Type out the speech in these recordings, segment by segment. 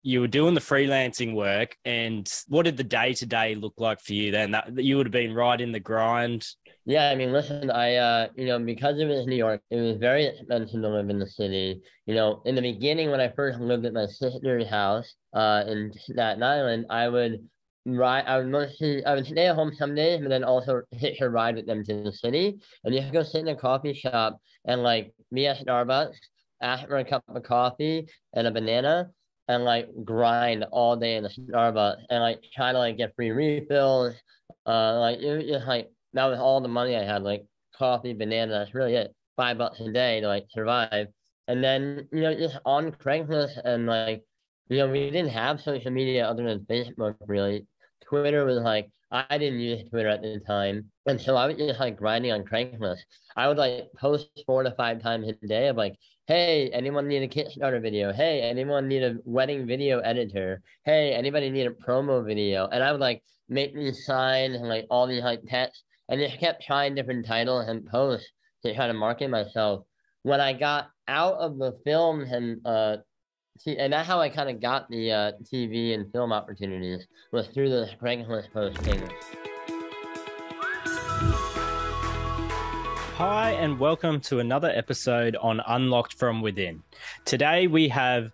you were doing the freelancing work, and what did the day-to-day look like for you then? That you would have been right in the grind. Yeah, I mean, listen, because it was New York, it was very expensive to live in the city. In the beginning, when I first lived at my sister's house, in Staten Island, I would stay at home some days, but then also hitch a ride with them to the city. And you have to go sit in a coffee shop and like be at Starbucks, ask for a cup of coffee and a banana, and like grind all day in the Starbucks and like try to like get free refills. Like it was just like that was all the money I had, like coffee, banana, that's really it. $5 a day to like survive. And then, just on Craigslist and like, we didn't have social media other than Facebook really. Twitter was like, I didn't use Twitter at the time. And so I was just like grinding on Craigslist. I would like post 4 to 5 times a day of like, hey, anyone need a Kickstarter video? Hey, anyone need a wedding video editor? Hey, anybody need a promo video? And I would like make these signs and like all these like texts and just kept trying different titles and posts to try to market myself. When I got out of the film and that's how I kind of got the TV and film opportunities was through the Craigslist postings. Hi, and welcome to another episode on Unlocked from Within. Today we have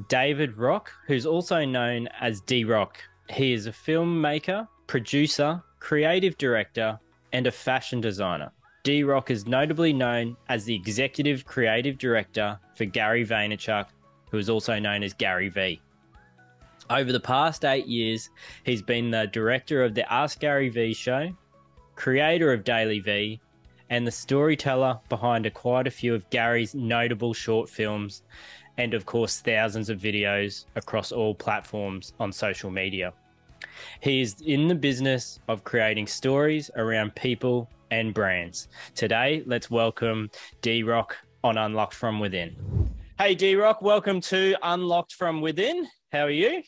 DRock, who's also known as DRock. He is a filmmaker, producer, creative director, and a fashion designer. DRock is notably known as the executive creative director for Gary Vaynerchuk, who is also known as Gary V. Over the past 8 years, he's been the director of the Ask Gary V show, creator of Daily V, and the storyteller behind quite a few of Gary's notable short films, and of course thousands of videos across all platforms on social media. He is in the business of creating stories around people and brands. Today, let's welcome DRock on Unlocked from Within. Hey DRock, welcome to Unlocked from Within. How are you?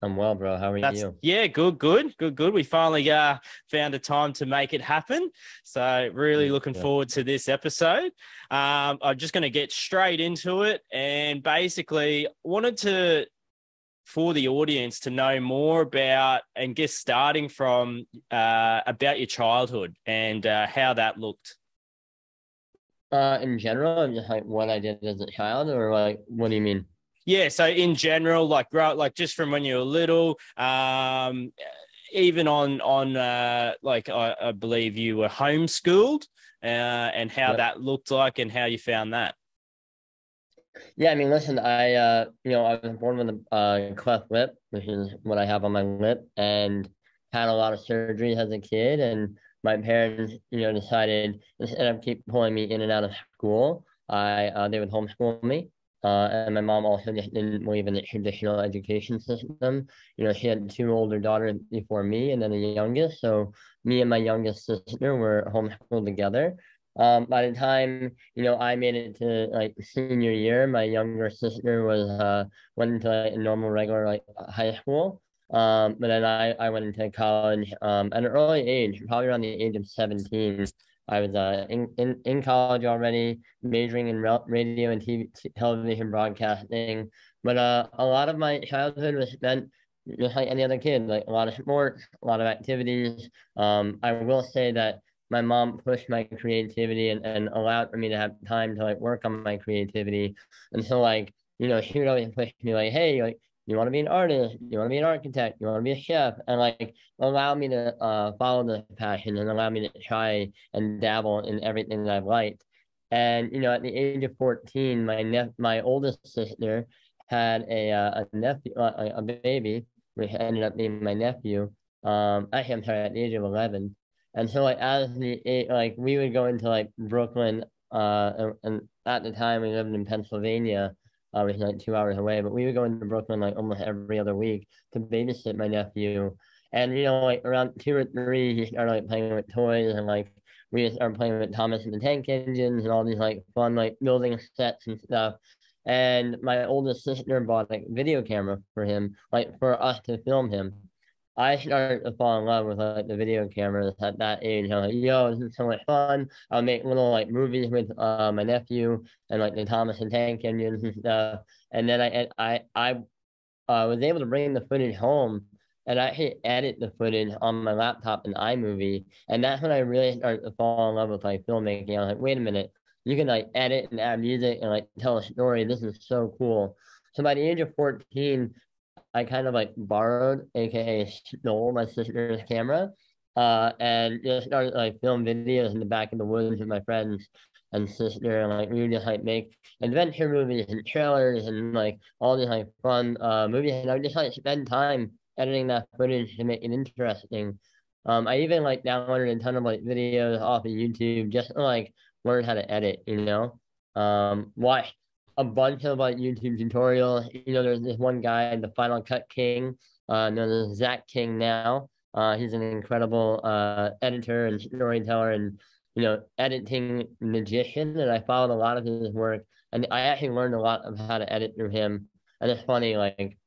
I'm well, bro. How are you? Yeah, good. We finally found a time to make it happen. So really looking forward to this episode. I'm just going to get straight into it and basically wanted for the audience to know more about and get starting from about your childhood and how that looked. In general, just like what I did as a child, or like what do you mean? Yeah, so in general, like just from when you were little, even on I believe you were homeschooled, and how that looked like and how you found that. Yeah, I mean, listen, I was born with a cleft lip, which is what I have on my lip, and had a lot of surgeries as a kid. And my parents, decided instead of keep pulling me in and out of school, they would homeschool me. And my mom also just didn't believe in the traditional education system. She had 2 older daughters before me, and then a youngest. So me and my youngest sister were homeschooled together. By the time, I made it to like senior year, my younger sister went into like a normal regular like high school. But then I went into college at an early age, probably around the age of 17. I was in college already, majoring in radio and television broadcasting. But a lot of my childhood was spent just like any other kid, like a lot of sports, a lot of activities. I will say that my mom pushed my creativity and allowed for me to have time to like work on my creativity. And so like, she would always push me like, hey, like, you want to be an artist, you want to be an architect, you want to be a chef, and like allow me to follow the passion and allow me to try and dabble in everything that I've liked. And at the age of 14, my oldest sister had a nephew, a baby, which ended up being my nephew. Actually, I'm sorry, at the age of 11. And so like we would go into like Brooklyn, and at the time we lived in Pennsylvania, which is like 2 hours away, but we would go into Brooklyn like almost every other week to babysit my nephew. And like around 2 or 3, he started like playing with toys, and like we started playing with Thomas and the Tank Engines and all these like fun like building sets and stuff. And my oldest sister bought like a video camera for him, like for us to film him. I started to fall in love with like the video cameras at that age. I was like, yo, this is so much fun. I'll make little like movies with my nephew and like the Thomas and Tank Engines and stuff. And then I was able to bring the footage home and actually edit the footage on my laptop in iMovie. And that's when I really started to fall in love with like filmmaking. I was like, wait a minute, you can like edit and add music and like tell a story. This is so cool. So by the age of 14, I kind of like borrowed, aka stole my sister's camera, and just started like film videos in the back of the woods with my friends and sister, and like we would just like make adventure movies and trailers and like all these like fun movies, and I would just like spend time editing that footage to make it interesting. I even like downloaded a ton of like videos off of YouTube just to like learn how to edit, you know. Watch a bunch of like YouTube tutorials. You know, there's this one guy, the Final Cut King, known as Zach King now. He's an incredible editor and storyteller and editing magician. And I followed a lot of his work, and I actually learned a lot of how to edit through him. And it's funny, like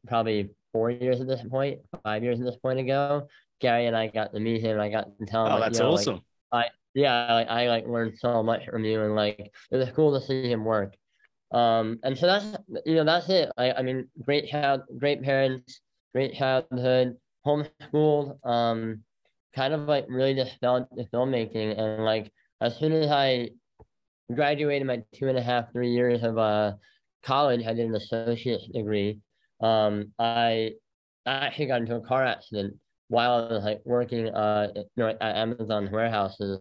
probably 4 years at this point, 5 years at this point ago, Gary and I got to meet him. I got to tell him, Oh, like, that's awesome. I yeah, like I like learned so much from you, and like it was cool to see him work. And so that's it. I mean, great parents, great childhood, homeschooled, kind of like really just fell into filmmaking. And like as soon as I graduated my 2.5, 3 years of college, I did an associate's degree. I actually got into a car accident while I was like working at Amazon warehouses,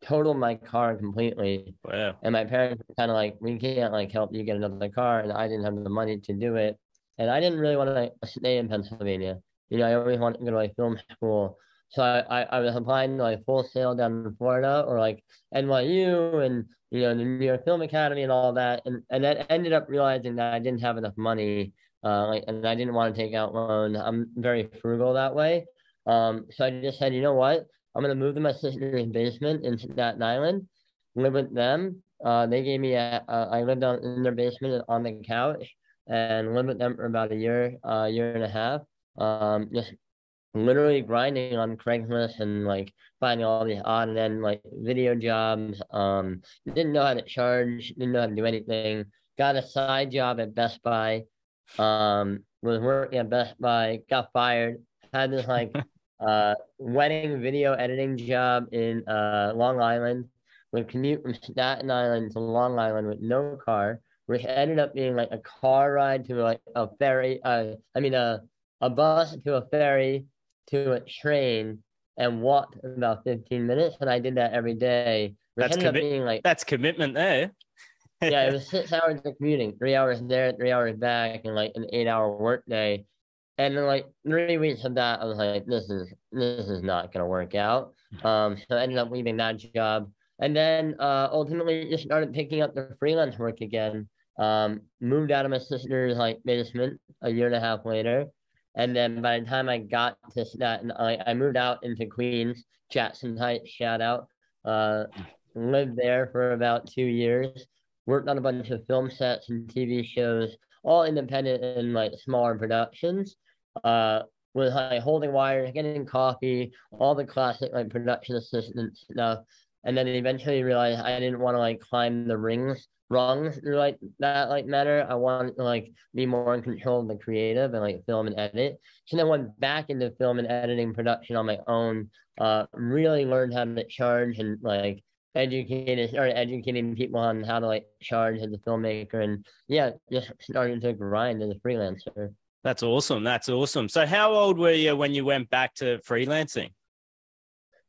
totaled my car completely. Wow. And my parents were kind of like, we can't like help you get another car, and I didn't have the money to do it. And I didn't really want to like stay in Pennsylvania. I always wanted to go to like film school. So I was applying to like Full Sail down in Florida or like NYU and the New York Film Academy and all that. And then ended up realizing that I didn't have enough money, and I didn't want to take out loans. I'm very frugal that way. So I just said, you know what? I'm gonna move to my sister's basement in Staten Island, live with them. They gave me I lived in their basement on the couch and lived with them for about a year and a half. Just literally grinding on Craigslist and like finding all these odd and then like video jobs. Didn't know how to charge, didn't know how to do anything. Got a side job at Best Buy. Was working at Best Buy, got fired, had this like wedding video editing job in Long Island, would commute from Staten Island to Long Island with no car, which ended up being like a car ride to like a ferry, a bus to a ferry to a train and walked about 15 minutes. And I did that every day, which ended up being like, that's commitment there. yeah, it was 6 hours of commuting, 3 hours there, 3 hours back, and like an 8-hour work day. And then like 3 weeks of that, I was like, this is not gonna work out. So I ended up leaving that job. And then ultimately just started picking up the freelance work again. Moved out of my sister's like basement a year and a half later. And then by the time I got to Staten, I moved out into Queens, Jackson Heights, shout out. Lived there for about 2 years, worked on a bunch of film sets and TV shows, all independent and like smaller productions. Was like holding wires, getting coffee, all the classic like production assistant stuff. And then eventually realized I didn't want to like climb the rungs like that like matter. I wanted to like be more in control of the creative and like film and edit. So then went back into film and editing production on my own. Really learned how to charge and like started educating people on how to like charge as a filmmaker, and yeah, just started to grind as a freelancer. That's awesome. That's awesome. So how old were you when you went back to freelancing?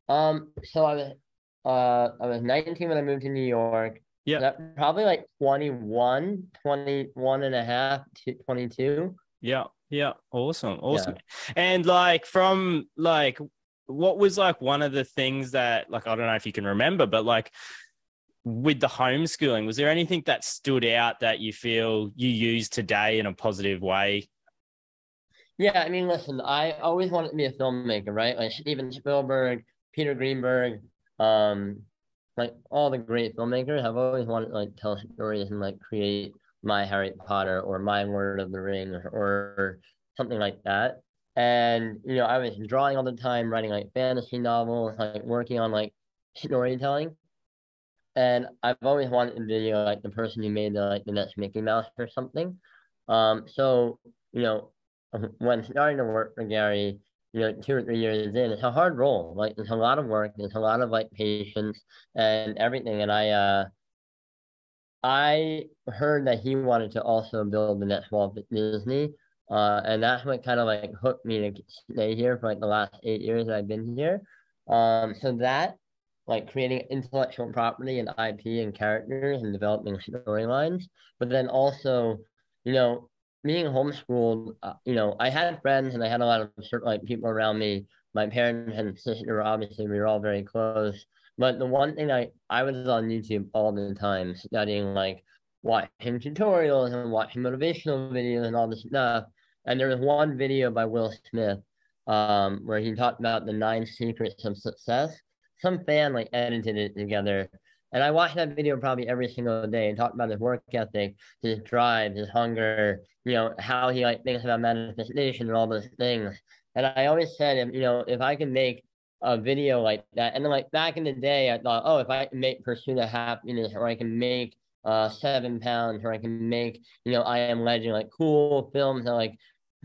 So I was 19 when I moved to New York. Yeah. Probably like 21 and a half to 22. Yeah. Yeah. Awesome. Awesome. Yeah. And like from like, what was like one of the things that like, I don't know if you can remember, but like with the homeschooling, was there anything that stood out that you feel you use today in a positive way? Yeah, I mean, listen, I always wanted to be a filmmaker, right? Like Steven Spielberg, Peter Greenberg, like all the great filmmakers. I've always wanted to like tell stories and like create my Harry Potter or my Lord of the Rings or something like that. And I was drawing all the time, writing like fantasy novels, like working on like storytelling. And I've always wanted to be like the person who made the next Mickey Mouse or something. So when starting to work for Gary, 2 or 3 years in, it's a hard role. Like, it's a lot of work, there's a lot of like patience and everything. And I heard that he wanted to also build the next Walt Disney. And that's what kind of like hooked me to stay here for like the last 8 years that I've been here. So that, like, creating intellectual property and IP and characters and developing storylines, but then also, you know, being homeschooled, I had friends and I had a lot of like people around me. My parents and sister, obviously, we were all very close. But the one thing I was on YouTube all the time studying, like watching tutorials and watching motivational videos and all this stuff. And there was one video by Will Smith, where he talked about the 9 secrets of success. Some fan like edited it together. And I watched that video probably every single day and talked about his work ethic, his drive, his hunger, how he like thinks about manifestation and all those things. And I always said, if I can make a video like that, and then like back in the day, I thought, oh, if I can make Pursuit of Happiness, or I can make 7 Pounds, or I can make, I Am Legend, like cool films that like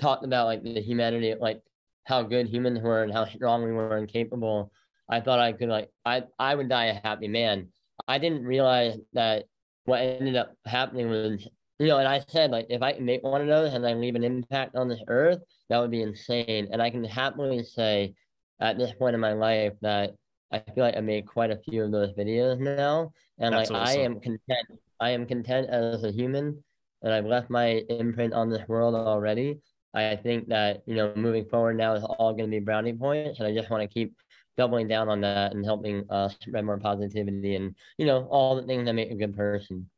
talked about like the humanity, like how good humans were and how strong we were and capable. I thought I could like I would die a happy man. I didn't realize that what ended up happening was, and I said, like, if I can make one of those and I leave an impact on this earth, that would be insane. And I can happily say at this point in my life that I feel like I made quite a few of those videos now. And That's like I awesome. am content. I am content as a human, and I've left my imprint on this world already. I think that, moving forward now is all going to be brownie points, and I just want to keep doubling down on that and helping spread more positivity and, all the things that make a good person.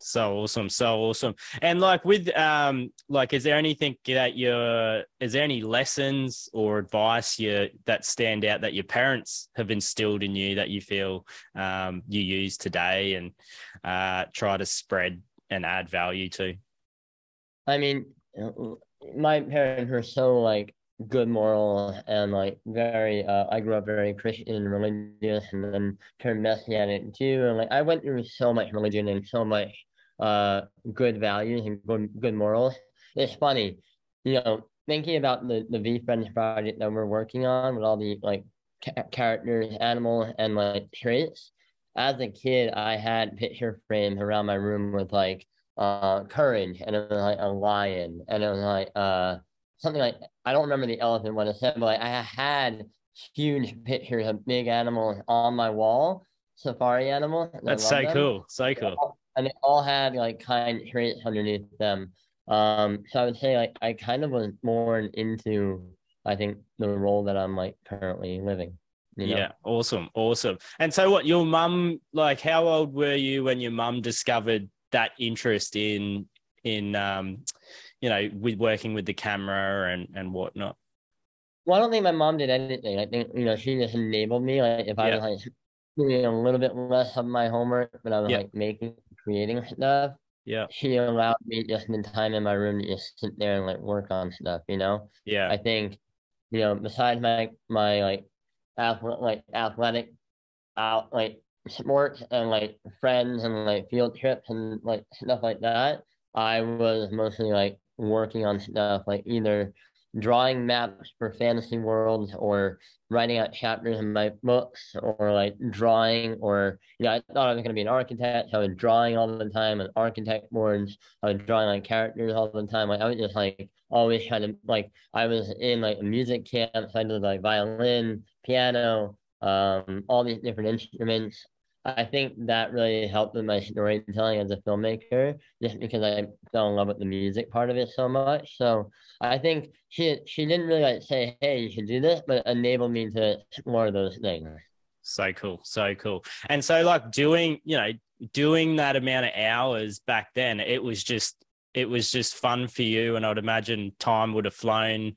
So awesome, so awesome. And like with like is there any lessons or advice that stand out that your parents have instilled in you that you feel you use today and try to spread and add value to? I mean, my parents were so like good moral and like very I grew up very Christian and religious and then turned messianic too. And like I went through so much religion and so much good values and good morals. It's funny, thinking about the V Friends project that we're working on with all the like characters, animals, and like traits. As a kid, I had picture frames around my room with like courage, and it was like a lion, and it was like something like, I don't remember the elephant what it said, but like I had huge pictures of big animals on my wall, safari animals, and I That's love so them. cool, so cool. And they all had like kind traits underneath them. So I would say like I kind of was born into, I think, the role that I'm like currently living. Yeah, awesome, awesome. And so what, your mum, like how old were you when your mum discovered that interest in with working with the camera and whatnot? Well, I don't think my mom did anything. I think, she just enabled me. Like if I Yeah, was like doing a little bit less of my homework, but I was yeah, like creating stuff, yeah, she allowed me just in time in my room to just sit there and like work on stuff. yeah, I think, besides my athletic out like sports and like friends and like field trips and like stuff like that, I was mostly like working on stuff like either drawing maps for fantasy worlds or writing out chapters in my books or like drawing or I thought I was gonna be an architect, so I was drawing all the time and architect boards. I was drawing like characters all the time. Like I was just like always trying to like I was in like music camps. I did like violin, piano, all these different instruments. I think that really helped with my storytelling as a filmmaker, just because I fell in love with the music part of it so much. So I think she didn't really like say, "Hey, you should do this," but enabled me to explore those things. so cool, so cool. And so like doing that amount of hours back then, it was just fun for you, and I'd imagine time would have flown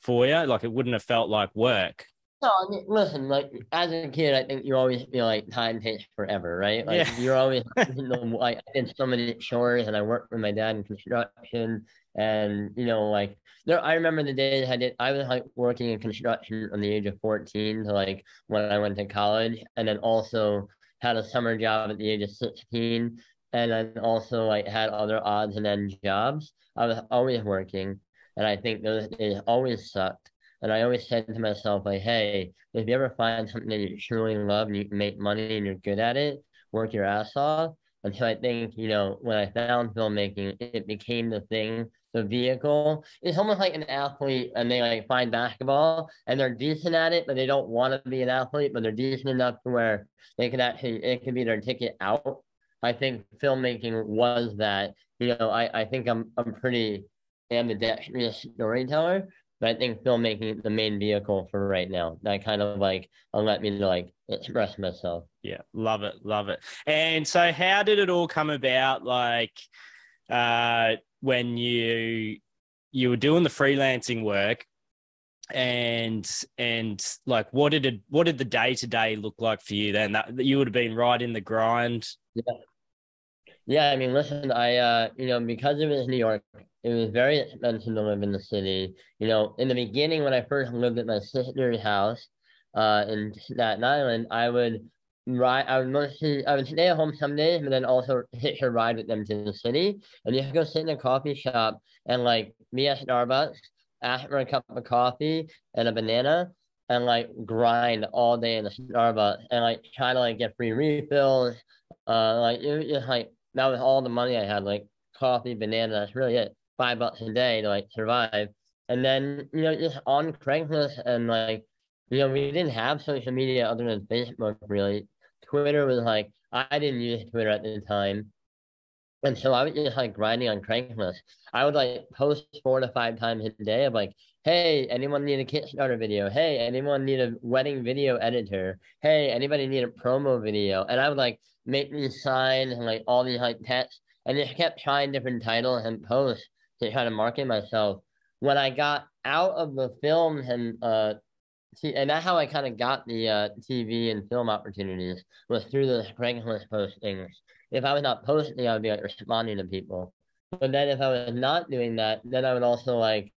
for you, like it wouldn't have felt like work. No, I mean, listen, like as a kid, I think you always feel like time takes forever, right? Like Yeah. you're always, like I did so many chores and I worked with my dad in construction and like I remember the days I was like working in construction from the age of 14 to like when I went to college, and then also had a summer job at the age of 16. and then also like had other odds and end jobs. I was always working, and I think those days always sucked. And I always said to myself, like, hey, if you ever find something that you truly love and you can make money and you're good at it, work your ass off. And so I think, when I found filmmaking, it became the thing, the vehicle. It's almost like an athlete and they like find basketball and they're decent at it, but they don't want to be an athlete, but they're decent enough to where they can actually, it can be their ticket out. I think filmmaking was that. I think I'm pretty ambidextrous storyteller, but I think filmmaking is the main vehicle for right now. That kind of like let me to like express myself. Yeah, love it, love it. And so how did it all come about? Like when you were doing the freelancing work, and like what did the day-to-day look like for you then? That you would have been right in the grind. Yeah, I mean, listen, because it was New York, it was very expensive to live in the city. In the beginning, when I first lived at my sister's house, in Staten Island, I would stay at home some days, but then also hitch a ride with them to the city, and just go sit in a coffee shop and like be at Starbucks, ask for a cup of coffee and a banana, and like grind all day in the Starbucks and like try to like get free refills. Like it was just like that was all the money I had, like coffee, banana, that's really it. $5 a day to like survive. And then, just on Craigslist and like, we didn't have social media other than Facebook really. Twitter was like, I didn't use Twitter at the time. And so I was just like grinding on Craigslist. I would like post 4 to 5 times a day of like, hey, anyone need a Kickstarter video? Hey, anyone need a wedding video editor? Hey, anybody need a promo video? And I would like make these signs and like all these like texts and just kept trying different titles and posts to try to market myself. When I got out of the film and that's how I kind of got the TV and film opportunities was through the Craigslist postings. If I was not posting, I would be like responding to people. But then if I was not doing that, then I would also like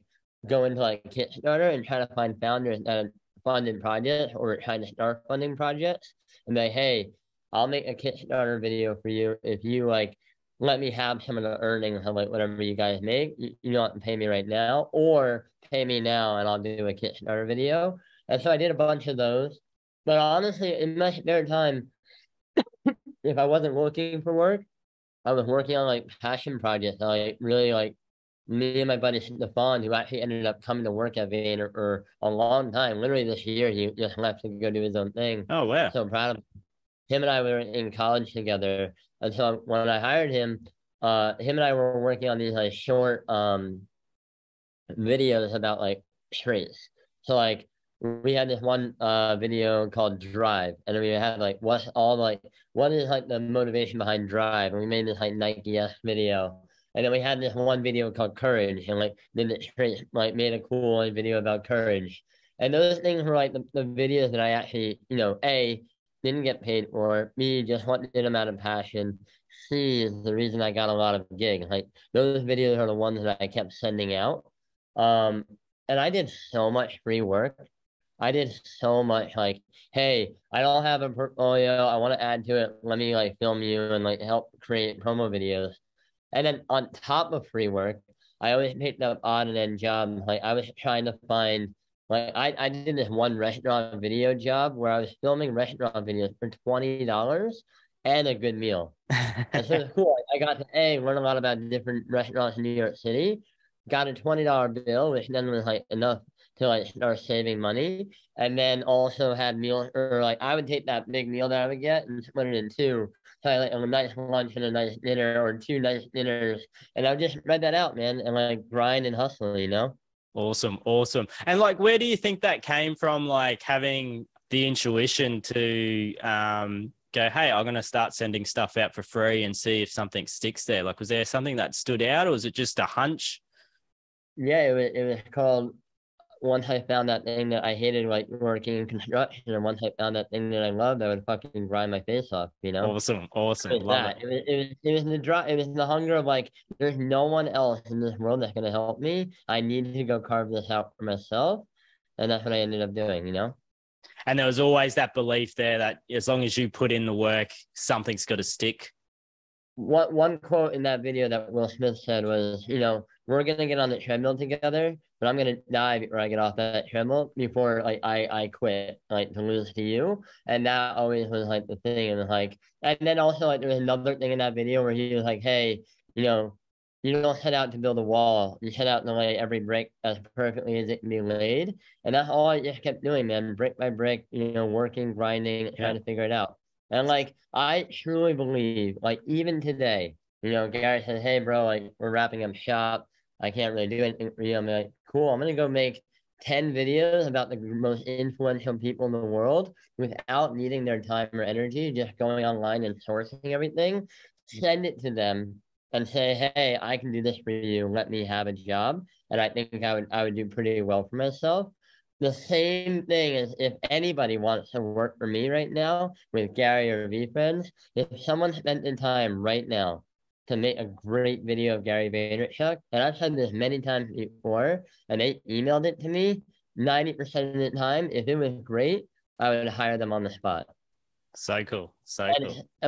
go into like Kickstarter and try to find founders that funded projects or trying to start funding projects and be like, hey, I'll make a Kickstarter video for you if you like let me have some of the earnings of like whatever you guys make. You don't have to pay me right now, or pay me now and I'll do a Kickstarter video. And so I did a bunch of those. But honestly, in my spare time, if I wasn't looking for work, I was working on like passion projects. I really like me and my buddy Stefan, who actually ended up coming to work at Vayner for a long time. Literally this year, he just left to go do his own thing. Oh, wow. So I'm proud of him. Him and I were in college together. And so when I hired him, him and I were working on these like short videos about like traits. So like we had this one video called Drive, and we had like what is like the motivation behind Drive, and we made this like Nike-esque video. And then we had this one video called Courage, and like then it like made a cool like, video about courage. And those things were like the videos that I actually, A, didn't get paid for, B, just wanted them out of passion, C is the reason I got a lot of gigs. Like those videos are the ones that I kept sending out. And I did so much free work. I did so much like, hey, I don't have a portfolio. I want to add to it. Let me like film you and like help create promo videos. And then on top of free work, I always picked up odd and end jobs. Like I was trying to find, like I did this one restaurant video job where I was filming restaurant videos for $20 and a good meal. And so it's cool. I got to learn a lot about different restaurants in New York City. Got a $20 bill, which then was like enough to like start saving money, and then also had meals, or like I would take that big meal that I would get and split it in two. So I like a nice lunch and a nice dinner, or two nice dinners, and I would just spread that out, man, and like grind and hustle. Awesome. And like, where do you think that came from? Like having the intuition to go, hey, I'm going to start sending stuff out for free and see if something sticks there. Like, was there something that stood out, or was it just a hunch? Yeah, it was called. Once I found that thing that I hated, like working in construction, and once I found that thing that I loved, I would fucking grind my face off. Awesome. It was Love that. It was the drive. It was the hunger of like, there's no one else in this world that's gonna help me. I need to go carve this out for myself, and that's what I ended up doing. And there was always that belief there that as long as you put in the work, something's got to stick. one quote in that video that Will Smith said was, we're gonna get on the treadmill together, but I'm gonna die before I get off that treadmill before like I quit, like to lose to you. And that always was like the thing. And like, and then also like there was another thing in that video where he was like, hey, you don't set out to build a wall. You set out to lay every brick as perfectly as it can be laid. And that's all I just kept doing, man, brick by brick, working, grinding, trying to figure it out. And like, I truly believe, like, even today, Gary says, hey, bro, like, we're wrapping up shop. I can't really do anything for you. I'm like, cool, I'm going to go make 10 videos about the most influential people in the world without needing their time or energy, just going online and sourcing everything, send it to them and say, hey, I can do this for you. Let me have a job. And I think I would do pretty well for myself. The same thing is if anybody wants to work for me right now with Gary or VFriends, if someone spent the time right now to make a great video of Gary Vaynerchuk, and I've said this many times before, and they emailed it to me, 90% of the time, if it was great, I would hire them on the spot. So cool. I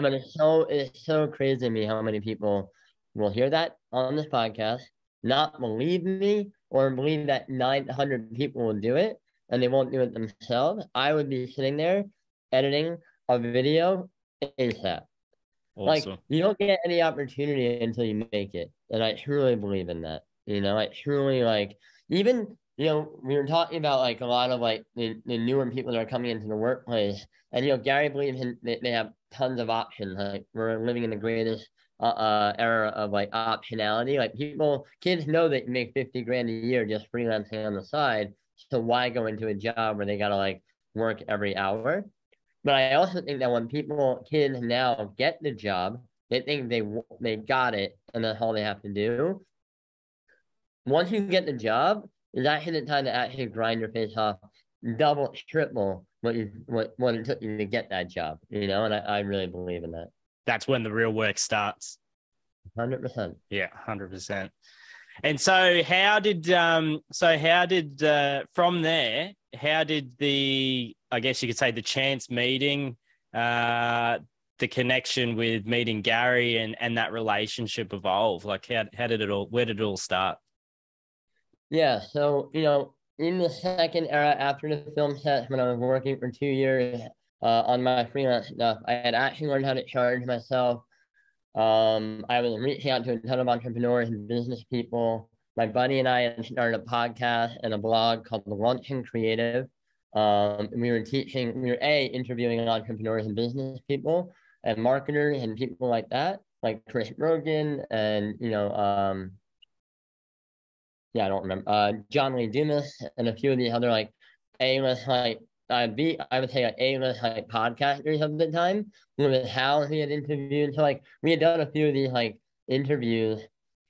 mean, it's so crazy to me how many people will hear that on this podcast, not believe me, or believe that 900 people will do it, and they won't do it themselves. I would be sitting there editing a video ASAP. Awesome. Like, you don't get any opportunity until you make it. And I truly believe in that. I truly like, even, we were talking about like a lot of like the newer people that are coming into the workplace. And, Gary believes they have tons of options. Like, we're living in the greatest era of like optionality. Like, kids know they can make 50 grand a year just freelancing on the side. So why go into a job where they gotta like work every hour? But I also think that when kids now get the job, they think they got it, and that's all they have to do. Once you get the job, is actually the time to actually grind your face off, double, triple what it took you to get that job. And I really believe in that. That's when the real work starts. 100%. Yeah, 100%. And so how did from there, how did I guess you could say the chance meeting, the connection with meeting Gary and that relationship evolve? Like where did it all start? Yeah. So, in the second era after the film set, when I was working for 2 years on my freelance stuff, I had actually learned how to charge myself. I was reaching out to a ton of entrepreneurs and business people. My buddy and I had started a podcast and a blog called The Launching Creative. And we were interviewing entrepreneurs and business people and marketers and people like that, like Chris Rogan and, I don't remember, John Lee Dumas and a few of the other like A-list like I would say like A-list like podcasters of the time. With Hal he had interviewed. So like we had done a few of these like interviews,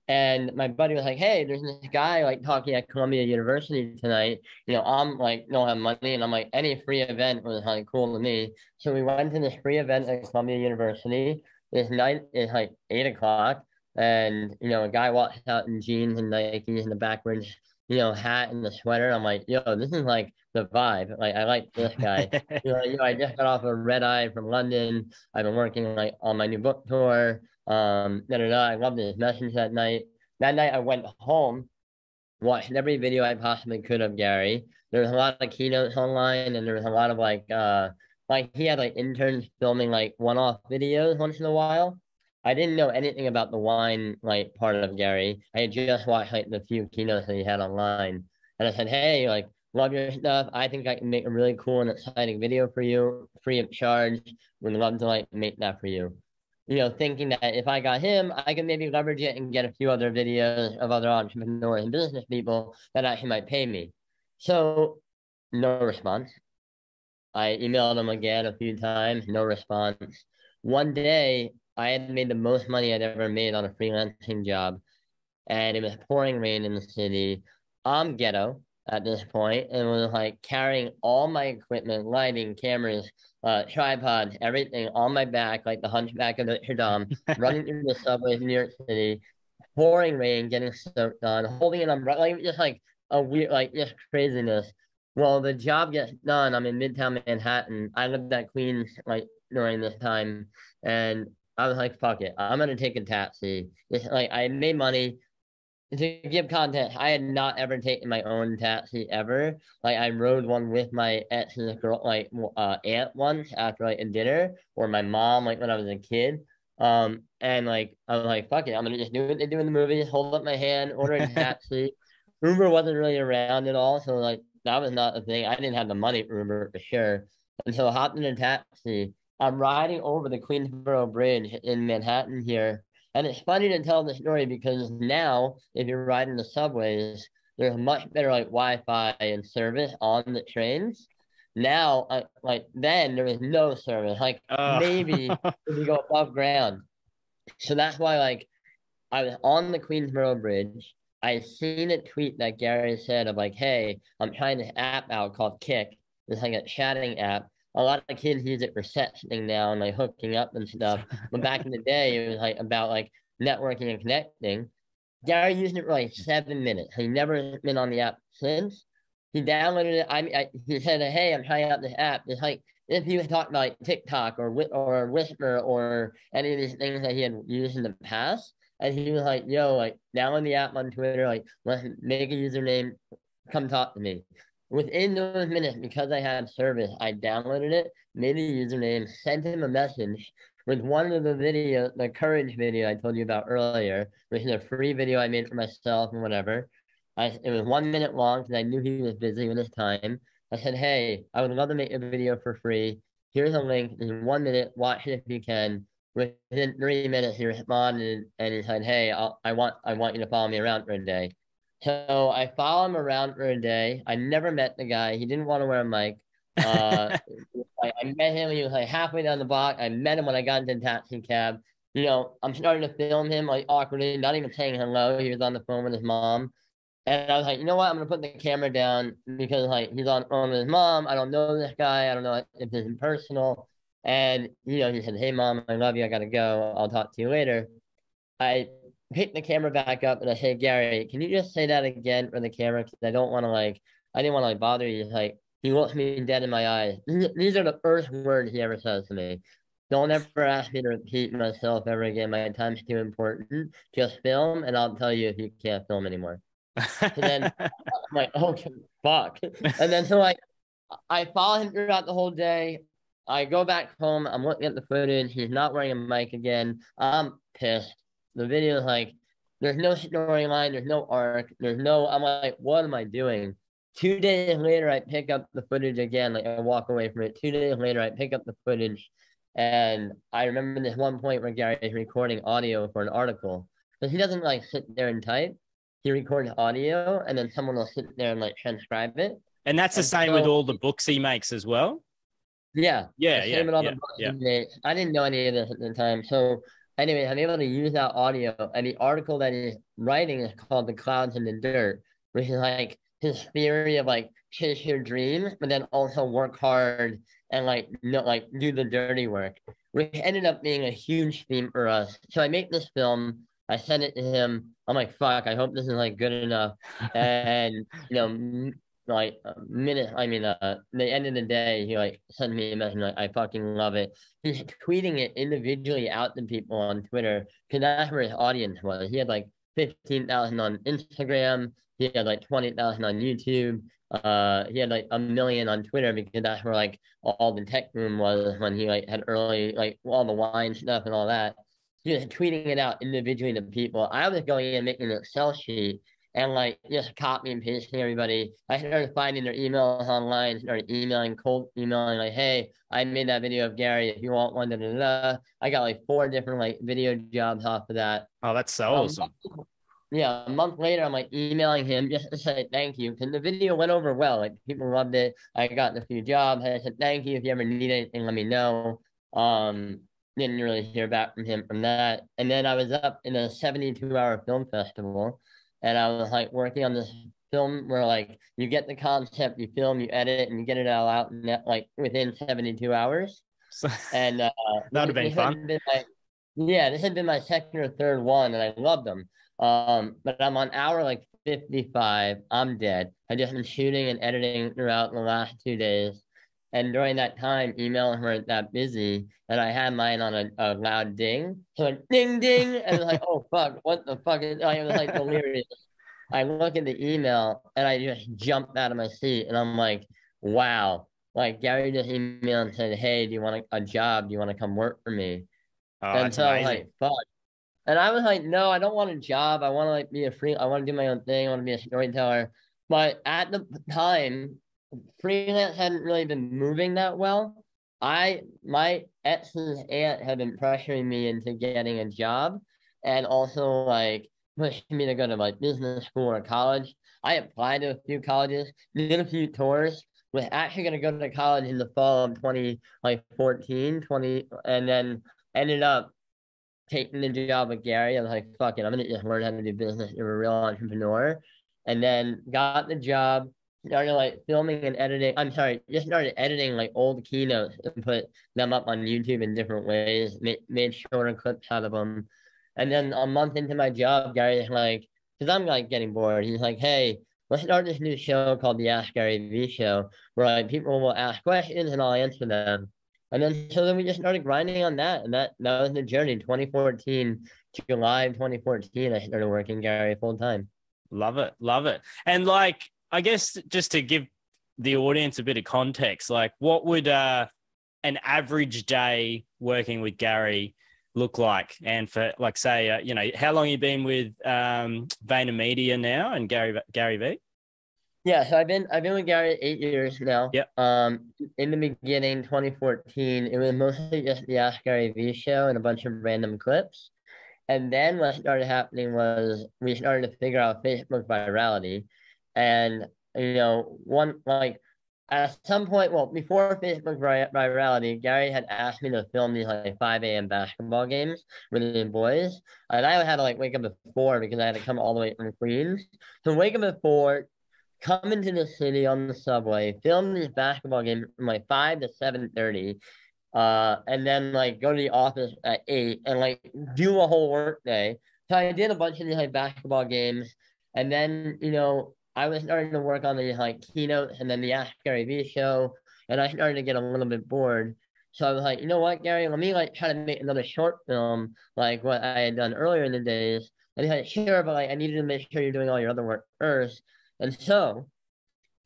and my buddy was like, hey, there's this guy like talking at Columbia University tonight. I'm like don't have money, and I'm like, any free event was like cool to me. So we went to this free event at Columbia University. This night is like 8 o'clock. And, a guy walks out in jeans and Nikes in the backwards, hat and the sweater. I'm like, yo, this is like the vibe. Like, I like this guy. I just got off a red eye from London. I've been working like on my new book tour. I loved his message that night. That night I went home, watched every video I possibly could of Gary. There was a lot of keynotes online, and there was a lot of like he had like interns filming like one-off videos once in a while. I didn't know anything about the wine like part of Gary. I had just watched like the few keynotes that he had online, and I said, "Hey, like, love your stuff. I think I can make a really cool and exciting video for you, free of charge. Would love to like make that for you." Thinking that if I got him, I could maybe leverage it and get a few other videos of other entrepreneurs and business people that actually might pay me. So, no response. I emailed him again a few times, no response. One day, I had made the most money I'd ever made on a freelancing job, and it was pouring rain in the city. I'm ghetto at this point, and was like carrying all my equipment, lighting, cameras, tripods, everything on my back, like the Hunchback of Notre Dame, running through the subways in New York City, pouring rain, getting soaked on, holding an umbrella, like just like a weird, like just craziness. Well, the job gets done. I'm in Midtown Manhattan. I lived at Queens like during this time, and I was like, fuck it, I'm gonna take a taxi. It's like I made money to give content. I had not ever taken my own taxi ever. Like I rode one with my ex's girl, like aunt once after like a dinner, or my mom like when I was a kid. And like I was like, fuck it, I'm gonna just do what they do in the movies, hold up my hand, order a taxi. Uber wasn't really around at all, so like that was not a thing. I didn't have the money for Uber for sure. And so I hopped in a taxi. I'm riding over the Queensboro Bridge in Manhattan here, and it's funny to tell the story because now, if you're riding the subways, there's much better like Wi-Fi and service on the trains. Now, like then there was no service. Like maybe Oh. if you go above ground. So that's why like I was on the Queensboro Bridge. I seen a tweet that Gary said of like, hey, I'm trying this app out called Kick. It's like a chatting app. A lot of kids use it for sexting now and like hooking up and stuff. But back in the day, it was like about like networking and connecting. Gary used it for like 7 minutes. He never been on the app since. He downloaded it. He said, "Hey, I'm trying out this app." It's like if he was talking about like TikTok or Whisper or any of these things that he had used in the past, and he was like, "Yo, like download the app on Twitter. Like, let's make a username. Come talk to me." Within those minutes, because I had service, I downloaded it, made a username, sent him a message with one of the video, the courage video I told you about earlier, which is a free video I made for myself and whatever. It was 1 minute long because I knew he was busy with his time. I said, hey, I would love to make a video for free. Here's a link in 1 minute. Watch it if you can. Within 3 minutes, he responded and he said, hey, I want you to follow me around for a day. So I follow him around for a day. I never met the guy. He didn't want to wear a mic. I met him. He was like halfway down the block. I met him when I got into the taxi cab. You know, I'm starting to film him like awkwardly, not even saying hello. He was on the phone with his mom. And I was like, you know what? I'm gonna put the camera down because like he's on the phone with his mom. I don't know this guy. I don't know if this is personal. And you know, he said, hey mom, I love you. I gotta go. I'll talk to you later. I picked the camera back up and I said, Gary, can you just say that again for the camera? Because I don't want to like, I didn't want to like bother you. Like, he looks me dead in my eyes. These are the first words he ever says to me. Don't ever ask me to repeat myself ever again. My time's too important. Just film, and I'll tell you if you can't film anymore. And then I'm like, okay, fuck. And then so like, I follow him throughout the whole day. I go back home. I'm looking at the footage. He's not wearing a mic again. I'm pissed. The video is like, there's no storyline. There's no arc. I'm like, what am I doing? 2 days later, I pick up the footage again. Like I walk away from it. 2 days later, I pick up the footage. And I remember this one point where Gary is recording audio for an article. But he doesn't like sit there and type. He records audio and then someone will sit there and like transcribe it. And that's the And same with all the books he makes as well. Yeah. Yeah, Same with all the books he makes. I didn't know any of this at the time. So anyway, I'm able to use that audio. And the article that he's writing is called The Clouds in the Dirt, which is like his theory of like chase your dreams, but then also work hard and like do the dirty work, which ended up being a huge theme for us. So I make this film. I send it to him. I'm like, fuck, I hope this is like good enough. And you know, like a minute, the end of the day, he like sent me a message like, I fucking love it. He's tweeting it individually out to people on Twitter because that's where his audience was. He had like 15,000 on Instagram. He had like 20,000 on YouTube. He had like 1 million on Twitter because that's where like all the tech room was when he like had early like all the wine stuff and all that. He was tweeting it out individually to people. I was going in and making an Excel sheet and like just copy and pasting everybody. I started finding their emails online, started cold emailing like, hey, I made that video of Gary. If you want one, da, da, da. I got like 4 different like video jobs off of that. Oh, that's so awesome. Yeah, a month later, I'm like emailing him just to say thank you because the video went over well. Like people loved it. I got a few jobs. I said thank you. If you ever need anything, let me know. Didn't really hear back from him from that. And then I was up in a 72-hour film festival, and I was like working on this film where like you get the concept, you film, you edit, and you get it all out in that, like within 72 hours. And that would have been fun. This had been my second or third one, and I loved them. But I'm on hour like 55. I'm dead. I just been shooting and editing throughout the last 2 days. And during that time, emails weren't that busy, and I had mine on a loud ding. So like ding ding, and it was like, oh fuck, what the fuck is? I was like delirious. I look at the email and I just jumped out of my seat, and I'm like, wow. Like Gary just emailed and said, hey, do you want a job? Do you want to come work for me? Oh, And that's so I was amazing. like, fuck. And I was like, no, I don't want a job. I want to like be a free. I want to do my own thing. I want to be a storyteller. But at the time, freelance hadn't really been moving that well. My ex's aunt had been pressuring me into getting a job, and also like pushing me to go to like business school or college. I applied to a few colleges, did a few tours. Was actually going to go to college in the fall of 20 like 14, 20, and then ended up taking the job with Gary. I was like, fuck it, I'm gonna just learn how to do business. You're a real entrepreneur. And then got the job, started like filming and editing. I'm sorry, just started editing like old keynotes and put them up on YouTube in different ways, made shorter clips out of them. And then a month into my job, Gary's like, because I'm like getting bored, he's like, hey, let's start this new show called the Ask Gary V Show, where like people will ask questions and I'll answer them. And then so then we just started grinding on that. And that was the journey. 2014, July 2014, I started working Gary full time. Love it. Love it. And like, I guess just to give the audience a bit of context, like what would an average day working with Gary look like? And for like, say, how long you been with Vaynermedia now and Gary V? Yeah, so I've been with Gary 8 years now. Yep. In the beginning, 2014, it was mostly just the Ask Gary V show and a bunch of random clips. And then what started happening was we started to figure out Facebook virality. And, one, like, at some point, well, before Facebook virality, Gary had asked me to film these, like, 5 a.m. basketball games with the boys. And I had to, like, wake up at 4 because I had to come all the way from Queens. So wake up at 4, come into the city on the subway, film these basketball games from, like, 5 to 7:30, and then like go to the office at 8 and like do a whole work day. So I did a bunch of these like basketball games, and then I was starting to work on these like keynotes and then the Ask Gary V show, and I started to get a little bit bored. So I was like, you know what, Gary, let me like try to make another short film like what I had done earlier in the days. And he's like, sure, but like I needed to make sure you're doing all your other work first. And so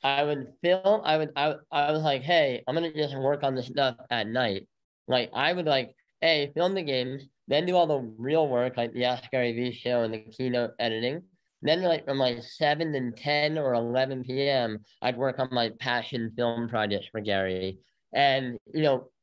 I would film. I was like, hey, I'm gonna just work on this stuff at night. Like I would like, hey, film the games, then do all the real work, like the Ask Gary V show and the keynote editing. Then like from like 7 to 10 or 11 p.m., I'd work on my passion film projects for Gary. And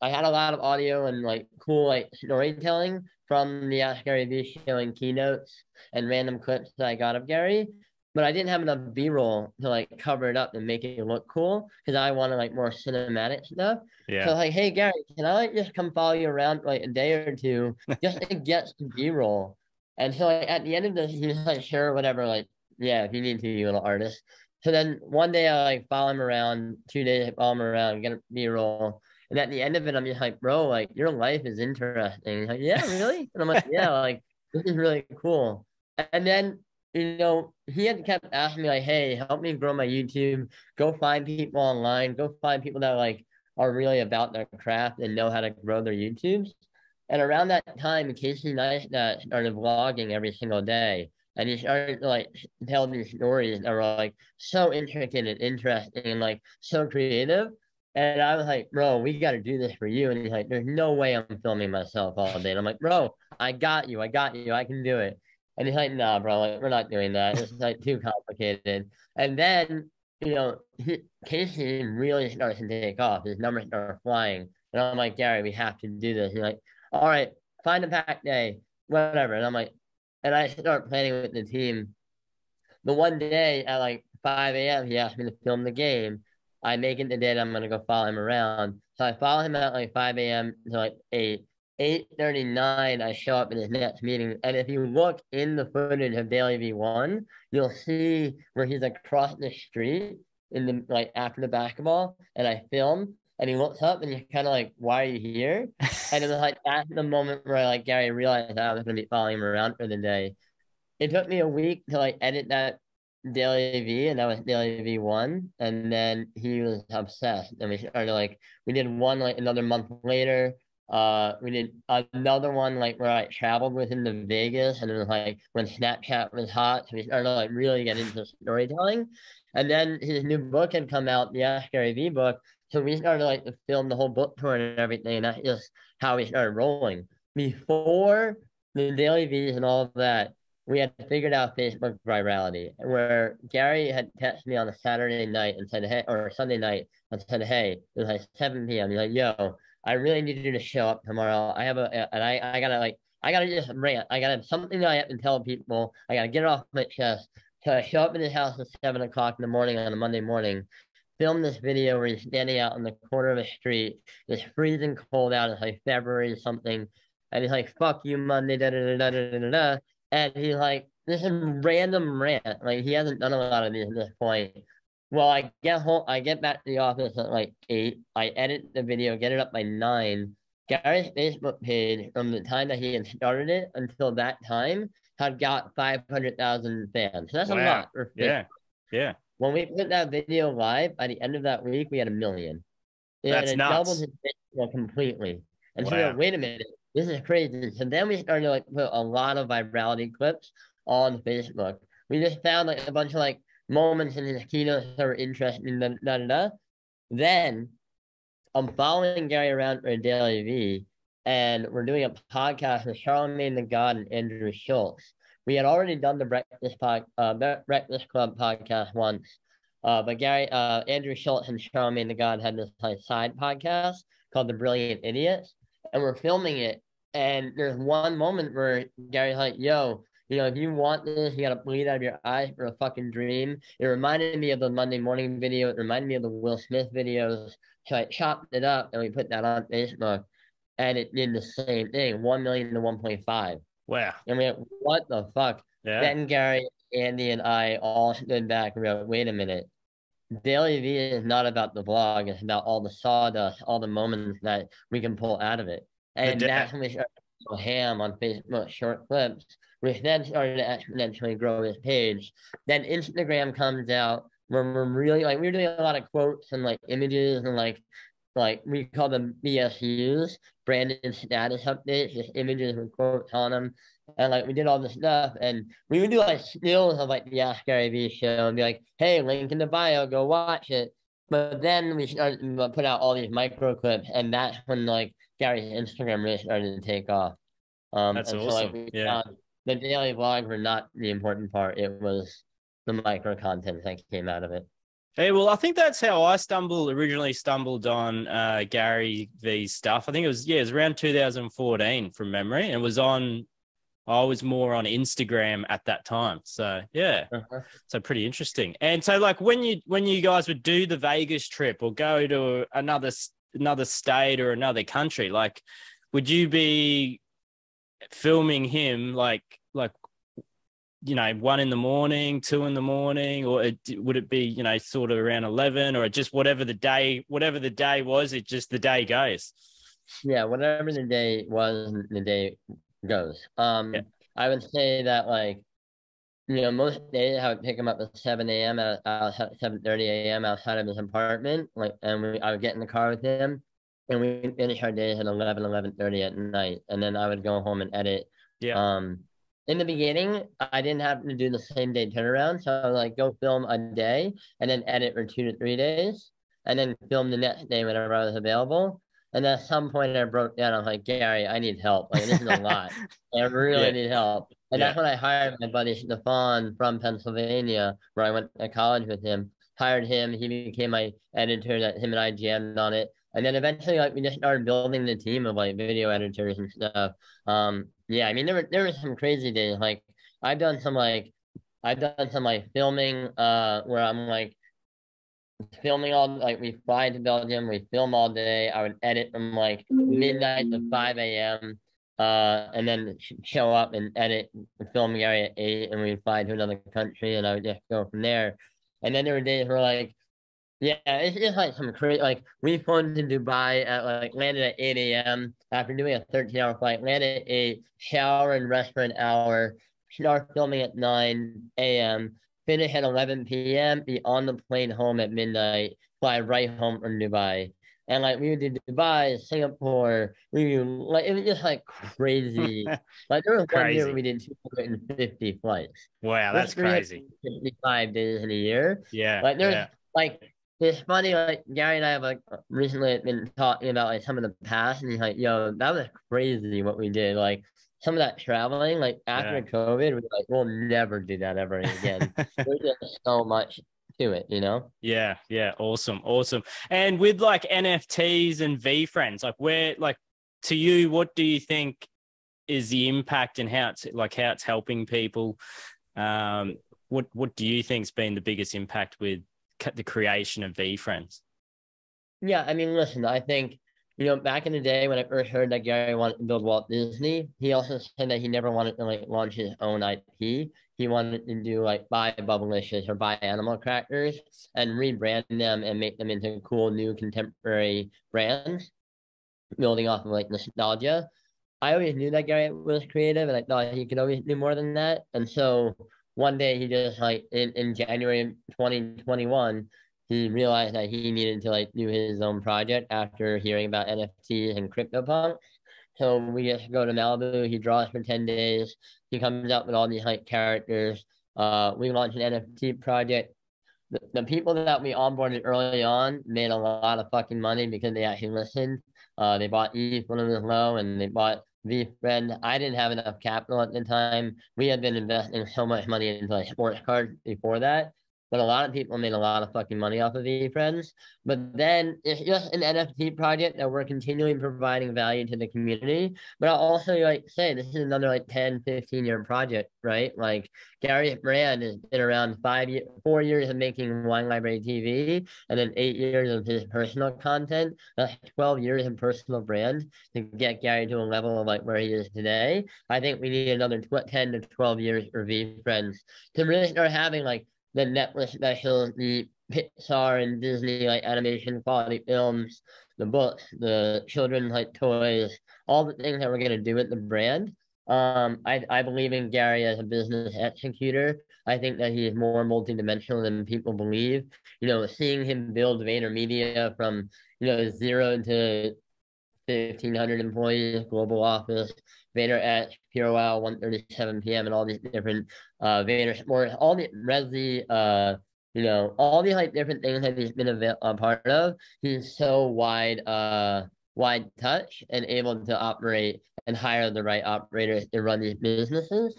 I had a lot of audio and like cool like storytelling from the Ask Gary V show and keynotes and random clips that I got of Gary, but I didn't have enough B-roll to like cover it up and make it look cool because I wanted like more cinematic stuff. So Yeah. like, hey Gary, can I like just come follow you around like a day or two just to get some B-roll? And so like at the end of this, he was like, sure, whatever, like, yeah, if you need to, you little artist. So then one day I like follow him around, 2 days I follow him around, get a B-roll. And at the end of it, I'm just like, bro, like your life is interesting. He's like, yeah, really? And I'm like, yeah, like this is really cool. And then he had kept asking me like, hey, help me grow my YouTube. Go find people online. Go find people that like are really about their craft and know how to grow their YouTubes. And around that time, Casey Neistat started vlogging every single day. And he started to like tell these stories that were like so intricate and interesting and like so creative. And I was like, bro, we got to do this for you. And he's like, there's no way I'm filming myself all day. And I'm like, bro, I got you. I got you. I can do it. And he's like, nah, bro, like, we're not doing that. It's like too complicated. And then, Casey really starts to take off. His numbers start flying. And I'm like, Gary, we have to do this. He's like, all right, find a pack day, whatever. And I'm like, and I start planning with the team. The one day at like 5 a.m., he asked me to film the game. I make it the day that I'm gonna go follow him around. So I follow him at like 5 a.m. to like 8. 8:39, I show up in his next meeting. And if you look in the footage of Daily V1, you'll see where he's across the street in the like after the basketball, and I film, and he looks up and he's kind of like, why are you here? And it was like that's the moment where like Gary realized that I was gonna be following him around for the day. It took me a week to like edit that Daily V, and that was Daily V1. And then he was obsessed. And we started like, we did one like another month later. We did another one like where I traveled with him to Vegas, and it was like when Snapchat was hot. So we started like really getting into storytelling. And then his new book had come out, the Ask Gary V book. So we started like to film the whole book tour and everything. And that's just how we started rolling. Before the Daily V's and all of that, we had figured out Facebook virality, where Gary had texted me on a Saturday night and said, hey, or Sunday night, and said, hey, it was like 7 p.m. He's like, yo, I really need you to show up tomorrow. I gotta just rant. I gotta have something that I have to tell people. I gotta get it off my chest. So I show up in his house at 7 o'clock in the morning on a Monday morning, film this video where he's standing out on the corner of a street. It's freezing cold out. It's like February or something. And he's like, fuck you, Monday, da da da da da da da. And he's like, this is random rant. Like, he hasn't done a lot of these at this point. Well, I get home, I get back to the office at like 8. I edit the video, get it up by 9. Gary's Facebook page, from the time that he had started it until that time, had got 500,000 fans. So that's a Wow. lot for Facebook. Yeah. Yeah. When we put that video live, by the end of that week, we had 1 million. That's it nuts. doubled his Facebook completely. And so, Wow. wait a minute, this is crazy. So then we started to like put a lot of virality clips on Facebook. We just found like a bunch of like moments in his keynotes that were interesting. Da, da, da, da. Then I'm following Gary around for a Daily V, and we're doing a podcast with Charlamagne the God and Andrew Schultz. We had already done the Breakfast Club podcast once, but Andrew Schultz and Charlamagne the God had this like side podcast called The Brilliant Idiots, and we're filming it. And there's one moment where Gary's like, yo, if you want this, you gotta bleed out of your eyes for a fucking dream. It reminded me of the Monday morning video. It reminded me of the Will Smith videos. So I chopped it up and we put that on Facebook, and it did the same thing, 1 million to 1.5. Wow. And we went, what the fuck? Yeah. Then Gary, Andy, and I all stood back and went, wait a minute. Daily V is not about the vlog. It's about all the sawdust, all the moments that we can pull out of it. And that's when we started to go ham on Facebook short clips, which then started to exponentially grow his page. Then Instagram comes out, where we're really like, we're doing a lot of quotes and like images and like we call them BSUs, branded status updates, just images with quotes on them. And like we did all this stuff, and we would do like stills of like the Ask Gary V show and be like, hey, link in the bio, go watch it. But then we started to put out all these micro clips, and that's when like Gary's Instagram really started to take off. That's and awesome. So like the daily vlogs were not the important part. It was the micro content that came out of it. Hey, well, I think that's how I originally stumbled on Gary V's stuff. I think it was around 2014 from memory, and I was more on Instagram at that time. So yeah, so pretty interesting. And so like when you guys would do the Vegas trip or go to another state or another country, like would you be filming him like 1 in the morning, 2 in the morning, or would it be sort of around 11, or just whatever the day was, it just the day goes? Yeah, whatever the day was, the day goes. Yeah. I would say that like most days I would pick him up at 7 a.m. at 7:30 a.m. outside of his apartment, and I would get in the car with him, and we finish our days at 11:30 at night, and then I would go home and edit. Yeah. In the beginning, I didn't have to do the same day turnaround, so I would like go film a day and then edit for 2 to 3 days, and then film the next day whenever I was available. And at some point, I broke down. I'm like, Gary, I need help. Like, this is a lot. I really need help. And that's when I hired my buddy Stefan from Pennsylvania, where I went to college with him. Hired him. He became my editor. That him and I jammed on it. And then eventually, like, we just started building the team of like video editors and stuff. Yeah, I mean, there were some crazy days. Like, I've done some filming where I'm like filming all, like, we fly to Belgium, we film all day. I would edit from like midnight to 5 a.m. And then show up and edit and film Gary at 8, and we'd fly to another country, and I would just go from there. And then there were days where like, yeah, it's just like some crazy, like we flew to Dubai at like, landed at 8 a.m. after doing a 13-hour flight, landed at 8, shower and rest for an hour, start filming at 9 a.m., finish at 11 p.m., be on the plane home at midnight, fly right home from Dubai. And like we would do Dubai, Singapore, we would, like it was just like crazy. Like there was one year Crazy. we did 250 flights. Wow, There's that's crazy. 355 days in a year. Yeah, Like there's yeah, like it's funny, like Gary and I have like recently been talking about like some of the past, and he's like, "Yo, that was crazy what we did." Like some of that traveling, like after yeah. COVID, we're like, "We'll never do that ever again." There's just so much to it, you know? Yeah, yeah, awesome, awesome. And with like NFTs and VFriends, like where, like to you, what do you think is the impact and how it's helping people? What do you think's been the biggest impact with the creation of VFriends? Yeah, I mean, listen, I think, back in the day when I first heard that Gary wanted to build Walt Disney, he also said that he never wanted to like launch his own IP. He wanted to do like buy Bubblicious or buy Animal Crackers and rebrand them and make them into cool new contemporary brands, building off of like nostalgia. I always knew that Gary was creative and I thought he could always do more than that. And so one day he just like in January 2021, he realized that he needed to like do his own project after hearing about NFTs and CryptoPunk. So we just go to Malibu, he draws for 10 days, he comes up with all these like characters. We launched an NFT project. The people that we onboarded early on made a lot of fucking money because they actually listened. They bought ETH when it was low, and they bought VFriend. I didn't have enough capital at the time. We had been investing so much money into like sports cards before that, but a lot of people made a lot of fucking money off of VFriends. But then it's just an NFT project that we're continually providing value to the community. But I'll also like say this is another like 10, 15-year project, right? Like Gary's brand has been around 4 years of making Wine Library TV, and then 8 years of his personal content. That's 12 years of personal brand to get Gary to a level of like where he is today. I think we need another 10 to 12 years for VFriends to really start having like the Netflix specials, the Pixar and Disney like animation quality films, the books, the children's like toys, all the things that we're gonna do with the brand. I believe in Gary as a business executor. I think that he is more multidimensional than people believe. Seeing him build Vaynermedia from zero to 1,500 employees, global office, Vayner at Pure Wow, 1:37 p.m. and all these different Vayner Sports, all the Resi, all these like different things that he's been a part of. He's so wide touch and able to operate and hire the right operators to run these businesses.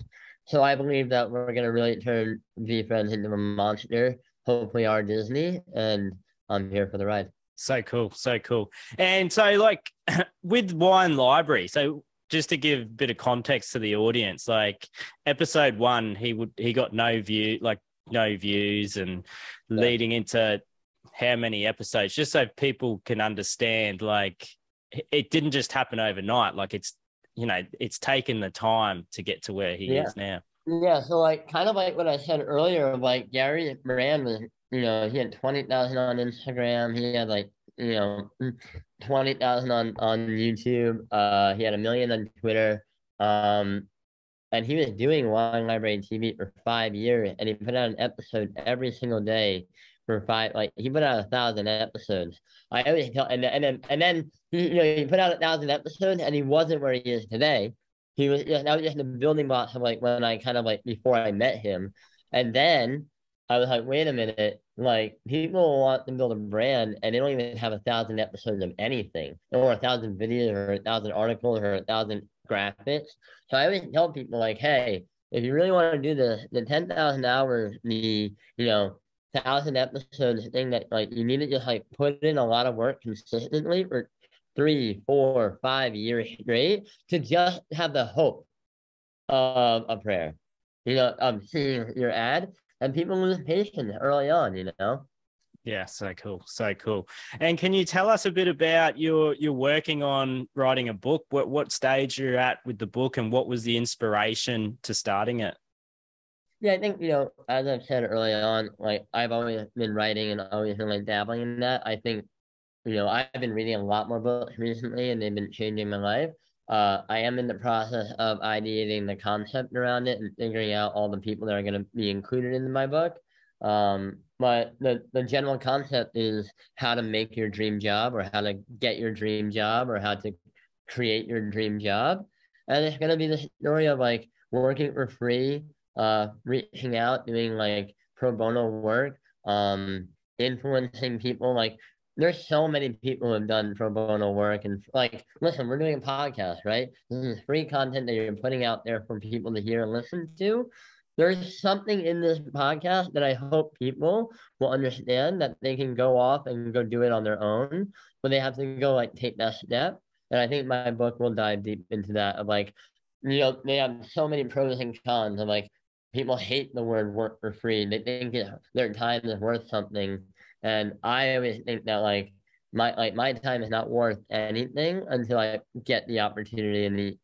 So I believe that we're gonna really turn VFriends into a monster, hopefully our Disney, and I'm here for the ride. So cool, so cool. And so like with Wine Library, so just to give a bit of context to the audience, like episode 1, he got no views and leading into how many episodes, just so people can understand, like it didn't just happen overnight. Like it's taken the time to get to where he is now. Yeah, so like kind of like what I said earlier, like Gary Moran was, he had 20,000 on Instagram. He had like, 20,000 on YouTube. He had 1 million on Twitter. And he was doing Wine Library TV for 5 years, and he put out an episode every single day for he put out 1,000 episodes. I always tell, and then he put out 1,000 episodes, and he wasn't where he is today. He was that was just the building blocks of like when I kind of like before I met him, and then I was like, wait a minute, like people want to build a brand, and they don't even have 1,000 episodes of anything, or 1,000 videos, or 1,000 articles, or 1,000 graphics. So I always tell people like, hey, if you really want to do the 10,000 hours, the 1,000 episodes thing, that like you need to just like put in a lot of work consistently for 3, 4, 5 years straight to just have the hope of a prayer. Seeing your ad, and people lose patience early on. Yeah, so cool, so cool. And can you tell us a bit about you're working on writing a book? What stage you're at with the book, and what was the inspiration to starting it? Yeah, I think, as I've said early on, like I've always been writing and always been like dabbling in that. I think, I've been reading a lot more books recently, and they've been changing my life. I am in the process of ideating the concept around it and figuring out all the people that are going to be included in my book. But the general concept is how to make your dream job, or how to get your dream job, or how to create your dream job. And it's going to be the story of like working for free, reaching out, doing like pro bono work, influencing people. Like there's so many people who have done pro bono work, and like, listen, we're doing a podcast, right? This is free content that you're putting out there for people to hear and listen to. There's something in this podcast that I hope people will understand, that they can go off and go do it on their own, but they have to go like take that step. And I think my book will dive deep into that, of like, they have so many pros and cons of like, people hate the word work for free. They think their time is worth something. And I always think that like my time is not worth anything until I get the opportunity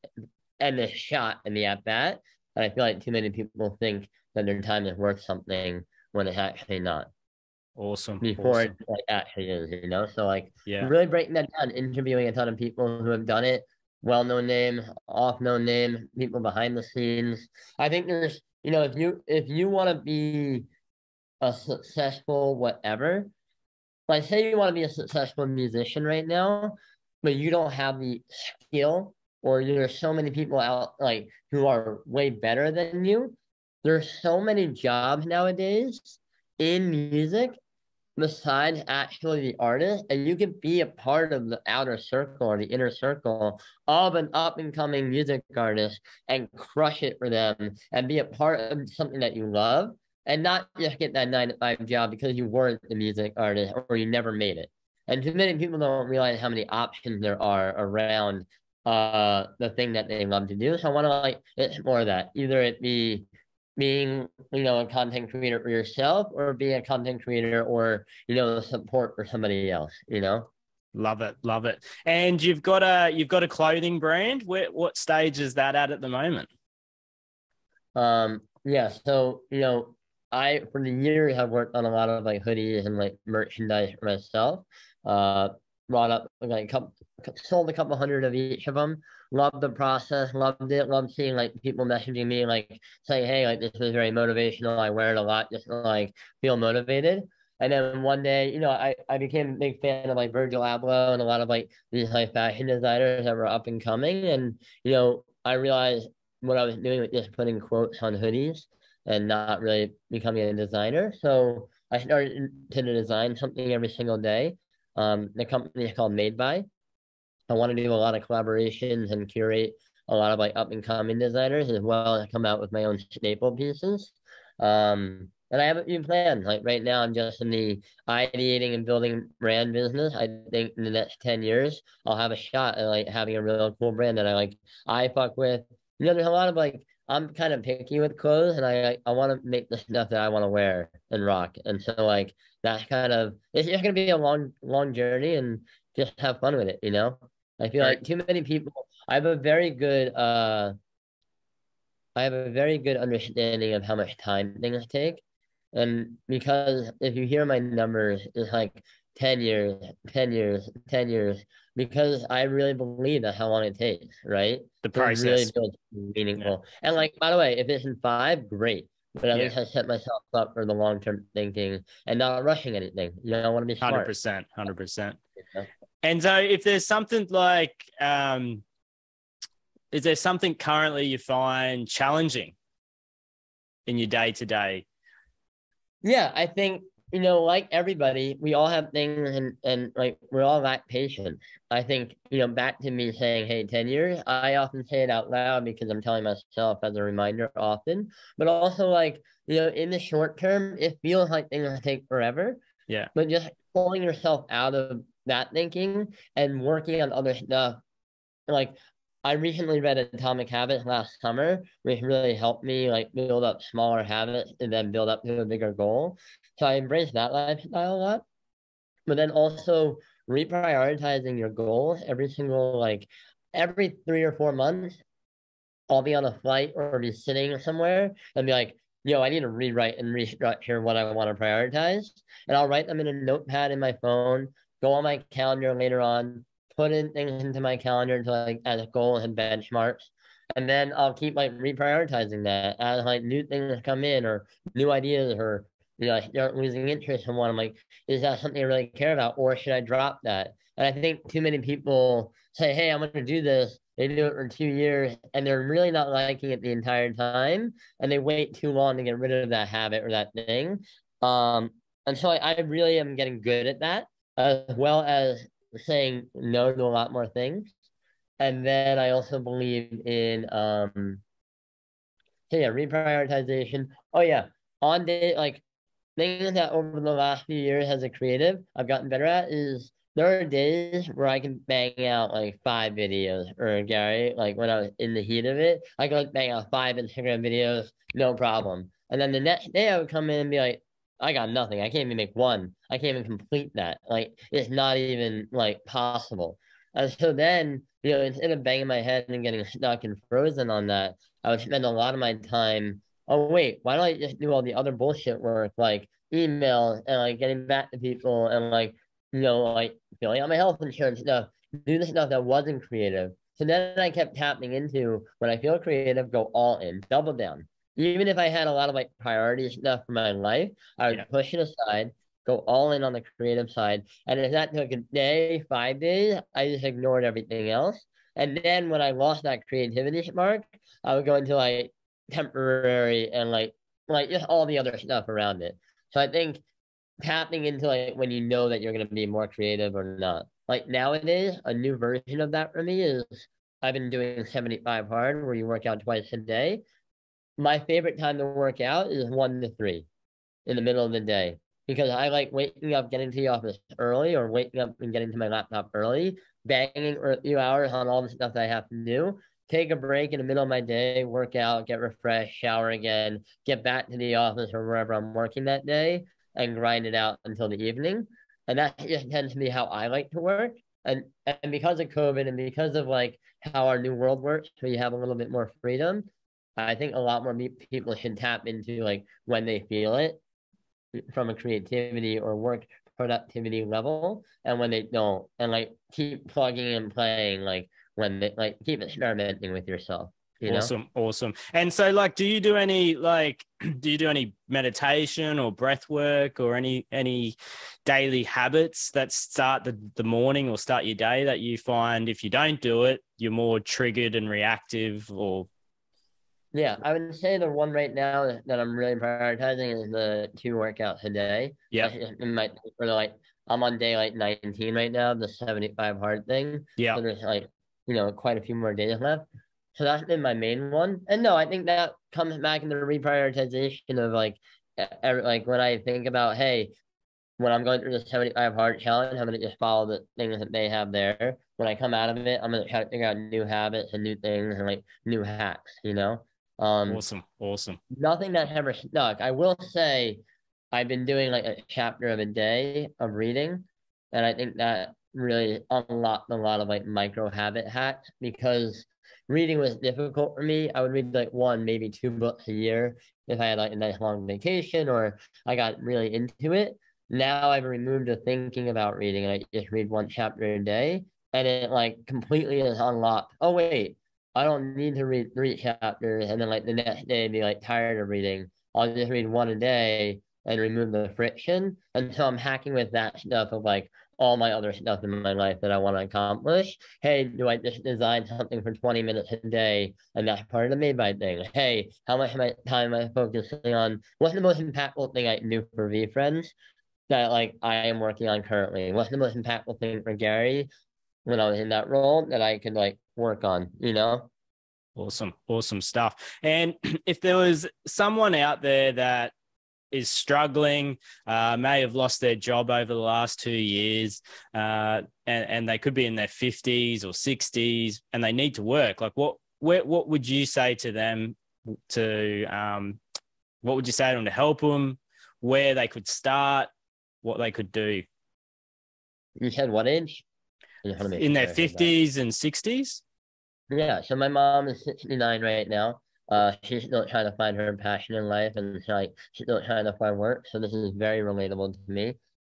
and the shot and the at bat. And I feel like too many people think that their time is worth something when it's actually not. Awesome. Before it like actually is. So like, yeah, really breaking that down, interviewing a ton of people who have done it, well-known name, off-known name, people behind the scenes. I think there's, if you want to be a successful whatever, like say you want to be a successful musician right now, but you don't have the skill, or there's so many people out like who are way better than you. There's so many jobs nowadays in music besides actually the artist, and you can be a part of the outer circle or the inner circle of an up and coming music artist and crush it for them and be a part of something that you love, and not just get that 9 to 5 job because you weren't the music artist or you never made it. And too many people don't realize how many options there are around the thing that they love to do. So I want to like explore that. Either it be being, a content creator for yourself, or being a content creator, or, support for somebody else, Love it. Love it. And you've got a clothing brand. What stage is that at the moment? Yeah. So, I, for the years, have worked on a lot of like hoodies and like merchandise for myself. Brought up like sold a couple hundred of each of them. Loved the process, loved it, loved seeing like people messaging me like saying, hey, like this is very motivational. I wear it a lot just to like feel motivated. And then one day, I became a big fan of like Virgil Abloh and a lot of like these like fashion designers that were up and coming. And, I realized what I was doing with just putting quotes on hoodies and not really becoming a designer. So I started to design something every single day. The company is called Made By. I want to do a lot of collaborations and curate a lot of like up and coming designers, as well as come out with my own staple pieces. And I have a few plans. Like right now, I'm just in the ideating and building brand business. I think in the next 10 years, I'll have a shot at like having a real cool brand that I fuck with. There's a lot of like, I'm kind of picky with clothes, and I want to make the stuff that I want to wear and rock. And so like that's kind of, it's just gonna be a long journey, and just have fun with it. I feel like too many people. I have a very good understanding of how much time things take. And because if you hear my numbers, it's like 10 years, 10 years, 10 years, because I really believe that's how long it takes, right? The So it's really process. meaningful. Yeah. And like, by the way, if it's in 5, great. But at least I set myself up for the long-term thinking and not rushing anything. I want to be smart. 100%, 100%. And so if there's something like, is there something currently you find challenging in your day-to-day? Yeah, I think, like everybody, we all have things, and like we all lack patience. I think, back to me saying, hey, 10 years, I often say it out loud because I'm telling myself as a reminder often, but also like, in the short term, it feels like things take forever. Yeah. But just pulling yourself out of that thinking and working on other stuff. Like I recently read Atomic Habits last summer, which really helped me like build up smaller habits and then build up to a bigger goal. So I embrace that lifestyle a lot. But then also reprioritizing your goals every 3 or 4 months, I'll be on a flight or be sitting somewhere and be like, I need to rewrite and restructure what I want to prioritize. And I'll write them in a notepad in my phone, go on my calendar later on, put in things into my calendar to like as goals and benchmarks. And then I'll keep like reprioritizing that as like new things come in or new ideas or I start losing interest in one. I'm like, is that something I really care about, or should I drop that? And I think too many people say, hey, I'm gonna do this. They do it for 2 years and they're really not liking it the entire time. And they wait too long to get rid of that habit or that thing. And so I really am getting good at that, as well as saying no to a lot more things. And then I also believe in so yeah, reprioritization. Oh yeah, on day like things that over the last few years as a creative I've gotten better at is there are days where I can bang out like 5 videos, or Gary, like when I was in the heat of it, I could like bang out 5 Instagram videos, no problem. And then the next day I would come in and be like, I got nothing. I can't even make one. I can't even complete that. Like it's not even like possible. And so then, instead of banging my head and getting stuck and frozen on that, I would spend a lot of my time, oh wait, why don't I just do all the other bullshit work like email and like getting back to people and like, like filling out my health insurance stuff, do the stuff that wasn't creative. So then I kept tapping into when I feel creative, go all in, double down. Even if I had a lot of like priority stuff for my life, I would push it aside, go all in on the creative side. And if that took a day, 5 days, I just ignored everything else. And then when I lost that creativity spark, I would go into like temporary and like just all the other stuff around it. So I think tapping into like when you know that you're going to be more creative or not. Like nowadays, a new version of that for me is I've been doing 75 hard, where you work out twice a day. My favorite time to work out is 1 to 3 in the middle of the day, because I like waking up, getting to the office early, or waking up and getting to my laptop early, banging for a few hours on all the stuff that I have to do, take a break in the middle of my day, work out, get refreshed, shower again, get back to the office or wherever I'm working that day, and grind it out until the evening. And that just tends to be how I like to work. And because of COVID and because of like how our new world works, where you have a little bit more freedom, I think a lot more people should tap into like when they feel it from a creativity or work productivity level, and when they don't, and like keep plugging and playing, like when they like keep experimenting with yourself. Awesome. And so like, do you do any meditation or breath work or any daily habits that start the morning or start your day that you find if you don't do it, you're more triggered and reactive? Or yeah, I would say the one right now that I'm really prioritizing is the 2 workouts a day. Yeah. Like I'm on day like 19 right now, the 75 hard thing. Yeah. So there's like, quite a few more days left. So that's been my main one. And no, I think that comes back into the reprioritization of like like when I think about, hey, when I'm going through the 75 hard challenge, I'm gonna just follow the things that they have there. When I come out of it, I'm gonna try to figure out new habits and new things and like new hacks. Awesome. Nothing that ever stuck. I will say I've been doing like a chapter of a day of reading, and I think that really unlocked a lot of like micro habit hacks, because reading was difficult for me. I would read like 1, maybe 2 books a year if I had like a nice long vacation or I got really into it. Now I've removed the thinking about reading and I just read 1 chapter a day, and it like completely is unlocked. Oh wait, I don't need to read 3 chapters and then like the next day be like tired of reading. I'll just read one a day and remove the friction. And so I'm hacking with that stuff of like all my other stuff in my life that I want to accomplish. Hey, do I just design something for 20 minutes a day? And that's part of the made by thing. Hey, how much of my time am I focusing on? What's the most impactful thing I can do for VFriends that like I am working on currently? What's the most impactful thing for Gary when I was in that role that I could like work on? Awesome stuff. And if there was someone out there that is struggling, may have lost their job over the last 2 years, and they could be in their 50s or 60s and they need to work, like what would you say to them what would you say to them to help them, where they could start, what they could do? You said what age? In their 50s and 60s? Yeah, so my mom is 69 right now. She's still trying to find her passion in life, and she's still trying to find work. So this is very relatable to me.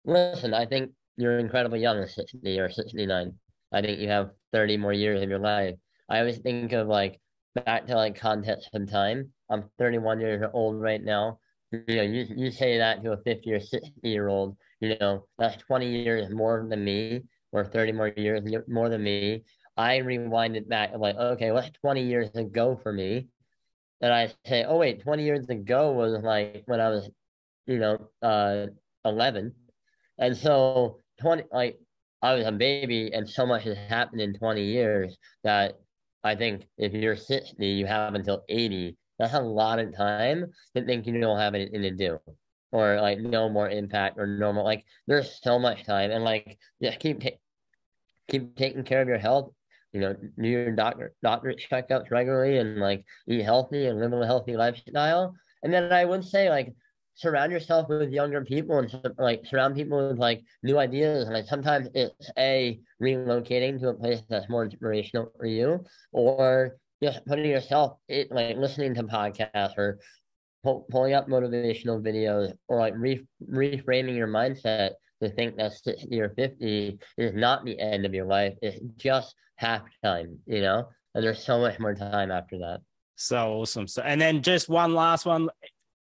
Listen, I think you're incredibly young at 60 or 69. I think you have 30 more years of your life. I always think of like back to like context of time. I'm 31 years old right now. You say that to a 50 or 60-year-old, that's 20 years more than me, or 30 more years more than me. I rewind it back of like, okay, what's 20 years ago for me? And I say, oh wait, 20 years ago was like when I was, you know, uh 11. And so 20, like I was a baby and so much has happened in 20 years that I think if you're 60, you have until 80. That's a lot of time to think you don't have anything to do, or like no more impact or normal. Like there's so much time, and like just keep taking care of your health. Do your doctor checkups regularly, and like eat healthy and live a healthy lifestyle. And then I would say like surround yourself with younger people, and like surround people with like new ideas. And like sometimes it's relocating to a place that's more inspirational for you, or just putting yourself like listening to podcasts, or pulling up motivational videos, or like reframing your mindset to think that 60 or 50 is not the end of your life. It's just half time, and there's so much more time after that. So awesome. So, and then just one last one.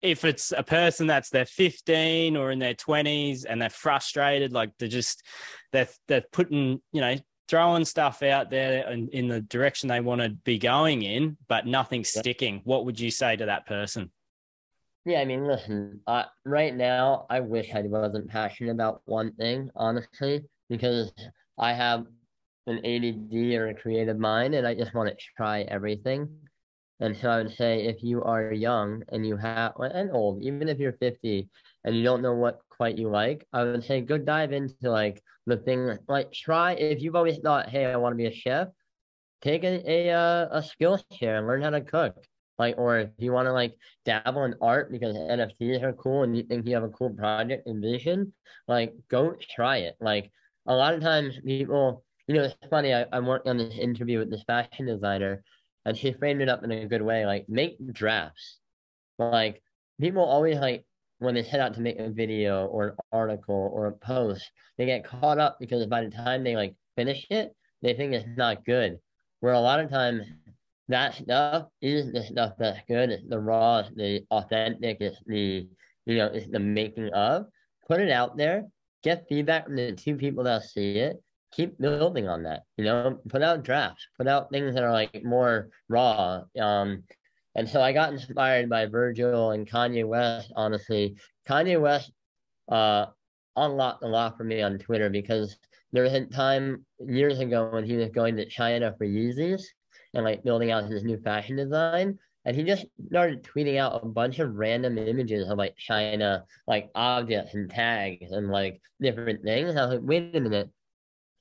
If it's a person that's they're 15 or in their 20s and they're frustrated, like they're putting, throwing stuff out there in the direction they want to be going in, but nothing's sticking, what would you say to that person? Yeah, I mean, listen, right now, I wish I wasn't passionate about one thing, honestly, because I have an ADD or a creative mind, and I just want to try everything. And so I would say if you are young and and old, even if you're 50 and you don't know what quite you like, I would say go dive into like the thing, like try, if you've always thought, hey, I want to be a chef, take a skill share and learn how to cook. Like, or if you want to like dabble in art because NFTs are cool and you think you have a cool project and vision, like go try it. Like a lot of times people, it's funny, I'm working on this interview with this fashion designer, and she framed it up in a good way, like make drafts. Like people always like when they set out to make a video or an article or a post, they get caught up because by the time they like finish it, they think it's not good. Where a lot of times that stuff is the stuff that's good. It's the raw, it's the authentic, it's the making of. Put it out there, get feedback from the two people that see it, keep building on that, put out drafts, put out things that are like more raw. And so I got inspired by Virgil and Kanye West, honestly. Kanye West unlocked a lot for me on Twitter because there was a time years ago when he was going to China for Yeezys and like building out his new fashion design. And he just started tweeting out a bunch of random images of like China, like objects and tags and like different things. I was like, wait a minute,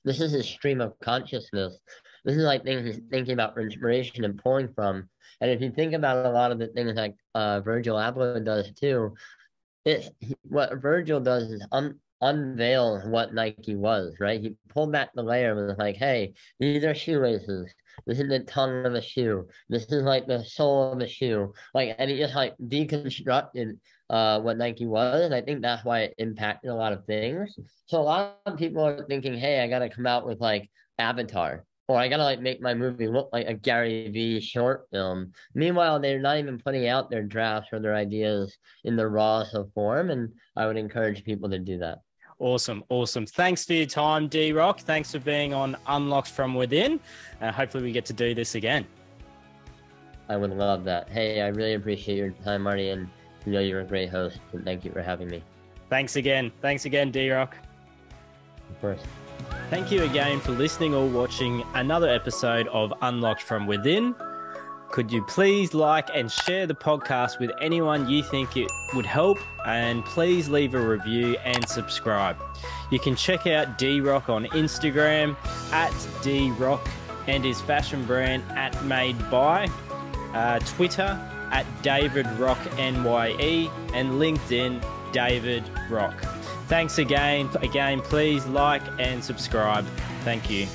this is his stream of consciousness. This is like things he's thinking about for inspiration and pulling from. And if you think about a lot of the things like Virgil Abloh does too, what Virgil does is unveil what Nike was, right? He pulled back the layer and was like, hey, these are shoelaces. This is the tongue of a shoe. This is like the sole of a shoe. Like, and he just like deconstructed what Nike was. And I think that's why it impacted a lot of things. So a lot of people are thinking, hey, I gotta come out with like Avatar, or I gotta like make my movie look like a Gary Vee short film. Meanwhile, they're not even putting out their drafts or their ideas in the rawest of form. And I would encourage people to do that. Awesome. Thanks for your time, DRock. Thanks for being on Unlocked from Within. Hopefully we get to do this again. I would love that. Hey, I really appreciate your time, Marty, and you're a great host, and thank you for having me. Thanks again, DRock. Of course. Thank you again for listening or watching another episode of Unlocked from Within. Could you please like and share the podcast with anyone you think it would help, and please leave a review and subscribe. You can check out DRock on Instagram at DRock and his fashion brand at Made By, Twitter at DavidRockNYE, and LinkedIn David Rock. Thanks again. Please like and subscribe. Thank you.